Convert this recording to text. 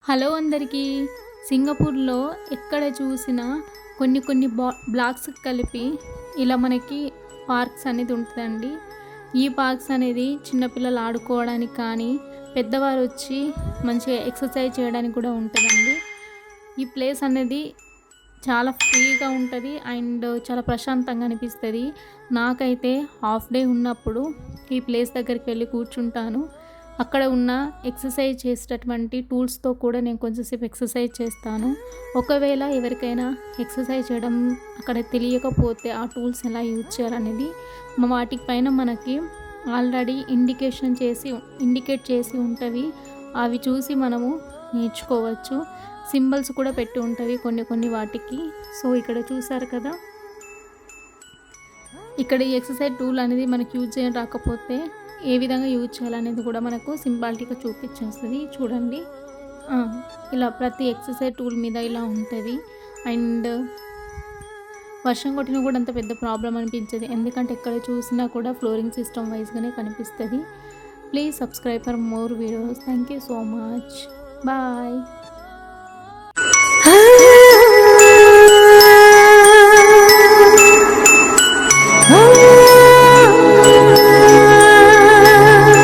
Hello అందరికీ. సింగపూర్‌లో ఎక్కడ చూసినా కొన్ని కొన్ని బ్లాక్స్ కలిపి ఇలా మనకి పార్క్స్ అనేది ఉంటదండి. ఈ పార్క్స్ అనేది చిన్నపిల్లలు ఆడుకోవడానికి కానీ, పెద్దవారొచ్చి మంచిగా ఎక్సర్సైజ్ చేయడానికి కూడా ఉంటదండి. ఈ ప్లేస్ అనేది చాలా ఫ్రీగా ఉంటది. అండ్ చాలా ప్రశాంతంగా అనిపిస్తది. నాకైతే హాఫ్ డే ఉన్నప్పుడు ఈ ప్లేస్ దగ్గరికి వెళ్లి కూర్చుంటాను. అక్కడ ఉన్న ఎక్సర్సైజ్ చేసేటటువంటి టూల్స్‌తో కూడా నేను కొంచెం సేపు ఎక్సర్సైజ్ చేస్తాను. ఒకవేళ ఎవరికైనా ఎక్సర్సైజ్ చేయడం అక్కడ తెలియకపోతే ఆ టూల్స్ ఎలా యూజ్ చేయాలనేది వాటి పైన మనకి ఆల్రెడీ ఇండికేట్ చేసి ఉంటవి. అవి చూసి మనము నేర్చుకోవచ్చు. సింబల్స్ కూడా పెట్టి ఉంటవి కొన్ని కొన్ని వాటికి. సో, ఇక్కడ చూసారు కదా! ఇక్కడ ఈ ఎక్సర్సైజ్ టూల్ అనేది మనకి యూజ్ చేయడం రాకపోతే ఏ విధంగా యూజ్ చేయాలనేది కూడా మనకు సింబాలిటీగా చూపించేస్తది. చూడండి. ఆ! ఇలా ప్రతి ఎక్సర్సైజ్ టూల్ మీద ఇలా ఉంటది. అండ్ వర్షం కొట్టినా కూడా అంత పెద్ద ప్రాబ్లమ్ అనిపించదు. ఎందుకంటే ఎక్కడ చూసినా కూడా ఫ్లోరింగ్ సిస్టమ్ వైస్‌గానే కనిపిస్తది. Please subscribe for more videos. Thank you so much. Bye.